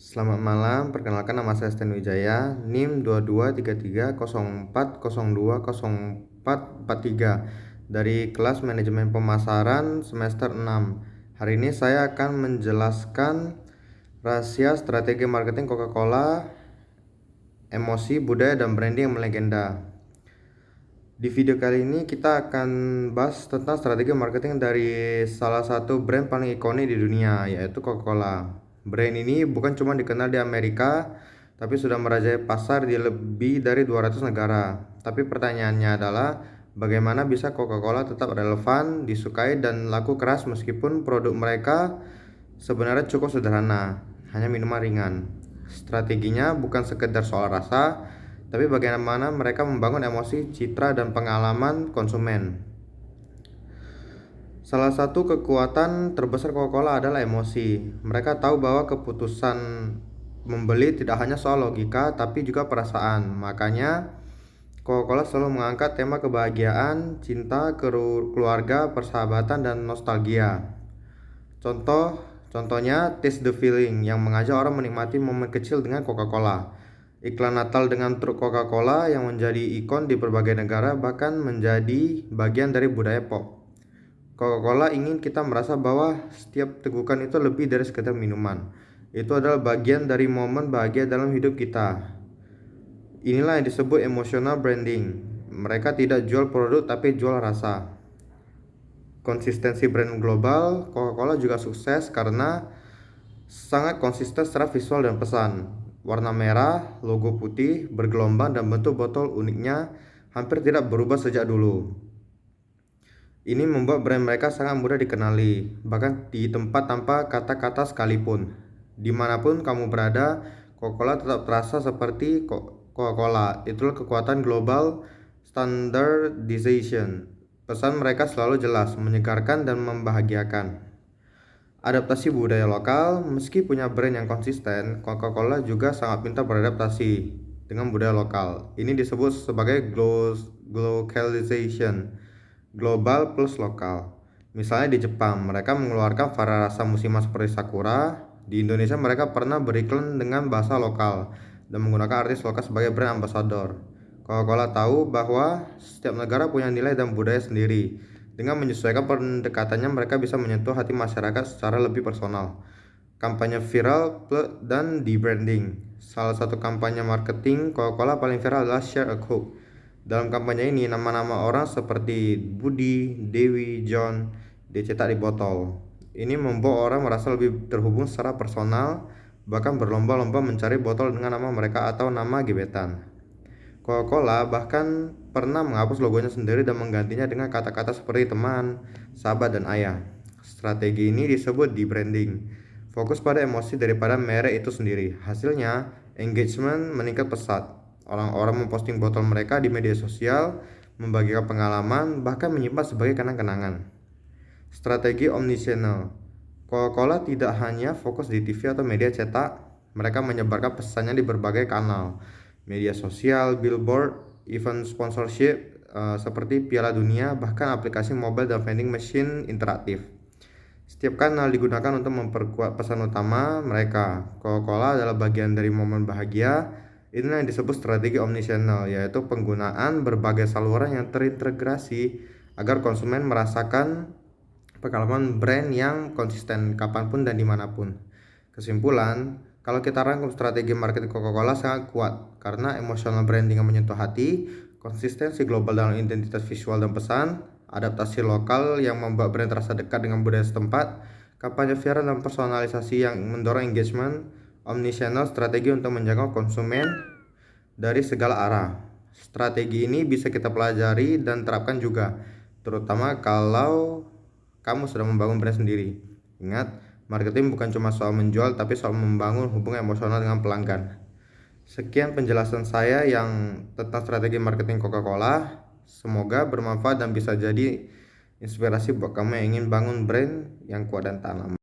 Selamat malam, perkenalkan nama saya Sten Wijaya, NIM 223304020443 dari kelas Manajemen Pemasaran semester 6. Hari ini saya akan menjelaskan rahasia strategi marketing Coca-Cola, emosi, budaya, dan branding yang melegenda. Di video kali ini kita akan bahas tentang strategi marketing dari salah satu brand paling ikonik di dunia, yaitu Coca-Cola. Brand ini bukan cuma dikenal di Amerika, tapi sudah merajai pasar di lebih dari 200 negara. Tapi pertanyaannya adalah, bagaimana bisa Coca-Cola tetap relevan, disukai, dan laku keras meskipun produk mereka sebenarnya cukup sederhana, hanya minuman ringan. Strateginya bukan sekedar soal rasa, tapi bagaimana mereka membangun emosi, citra, dan pengalaman konsumen. Salah satu kekuatan terbesar Coca-Cola adalah emosi. Mereka tahu bahwa keputusan membeli tidak hanya soal logika, tapi juga perasaan. Makanya, Coca-Cola selalu mengangkat tema kebahagiaan, cinta, keluarga, persahabatan, dan nostalgia. Contohnya Taste the Feeling yang mengajak orang menikmati momen kecil dengan Coca-Cola. Iklan Natal dengan truk Coca-Cola yang menjadi ikon di berbagai negara, bahkan menjadi bagian dari budaya pop. Coca-Cola ingin kita merasa bahwa setiap tegukan itu lebih dari sekedar minuman. Itu adalah bagian dari momen bahagia dalam hidup kita. Inilah yang disebut emotional branding. Mereka tidak jual produk tapi jual rasa. Konsistensi brand global, Coca-Cola juga sukses karena sangat konsisten secara visual dan pesan. Warna merah, logo putih, bergelombang, dan bentuk botol uniknya hampir tidak berubah sejak dulu. Ini membuat brand mereka sangat mudah dikenali, bahkan di tempat tanpa kata-kata sekalipun. Dimanapun kamu berada, Coca-Cola tetap terasa seperti Coca-Cola. Itulah kekuatan global standardization. Pesan mereka selalu jelas, menyegarkan, dan membahagiakan. Adaptasi budaya lokal, meski punya brand yang konsisten, Coca-Cola juga sangat pintar beradaptasi dengan budaya lokal. Ini disebut sebagai globalization. Global plus lokal. Misalnya di Jepang, mereka mengeluarkan varian rasa musiman seperti Sakura. Di Indonesia, mereka pernah beriklan dengan bahasa lokal dan menggunakan artis lokal sebagai brand ambassador. Coca-Cola tahu bahwa setiap negara punya nilai dan budaya sendiri. Dengan menyesuaikan pendekatannya, mereka bisa menyentuh hati masyarakat secara lebih personal. Kampanye viral dan di-branding. Salah satu kampanye marketing Coca-Cola paling viral adalah Share a Coke. Dalam kampanye ini, nama-nama orang seperti Budi, Dewi, John dicetak di botol. Ini membuat orang merasa lebih terhubung secara personal, bahkan berlomba-lomba mencari botol dengan nama mereka atau nama gebetan. Coca-Cola bahkan pernah menghapus logonya sendiri dan menggantinya dengan kata-kata seperti teman, sahabat, dan ayah. Strategi ini disebut di-branding. Fokus pada emosi daripada merek itu sendiri. Hasilnya, engagement meningkat pesat. Orang-orang memposting botol mereka di media sosial, membagikan pengalaman, bahkan menyimpan sebagai kenang-kenangan. Strategi omnichannel. Coca-Cola tidak hanya fokus di TV atau media cetak, mereka menyebarkan pesannya di berbagai kanal, media sosial, billboard, event sponsorship seperti Piala Dunia, bahkan aplikasi mobile dan vending machine interaktif. Setiap kanal digunakan untuk memperkuat pesan utama mereka. Coca-Cola adalah bagian dari momen bahagia. Inilah yang disebut strategi omnichannel, yaitu penggunaan berbagai saluran yang terintegrasi agar konsumen merasakan pengalaman brand yang konsisten kapanpun dan dimanapun. Kesimpulan, kalau kita rangkum strategi marketing Coca-Cola sangat kuat karena emotional branding yang menyentuh hati, konsistensi global dalam identitas visual dan pesan, adaptasi lokal yang membuat brand terasa dekat dengan budaya setempat, kampanye viral dan personalisasi yang mendorong engagement, omnichannel strategi untuk menjaga konsumen dari segala arah. Strategi ini bisa kita pelajari dan terapkan juga, terutama kalau kamu sudah membangun brand sendiri. Ingat, marketing bukan cuma soal menjual, tapi soal membangun hubungan emosional dengan pelanggan. Sekian penjelasan saya yang tentang strategi marketing Coca-Cola. Semoga bermanfaat dan bisa jadi inspirasi buat kamu yang ingin bangun brand yang kuat dan tahan lama.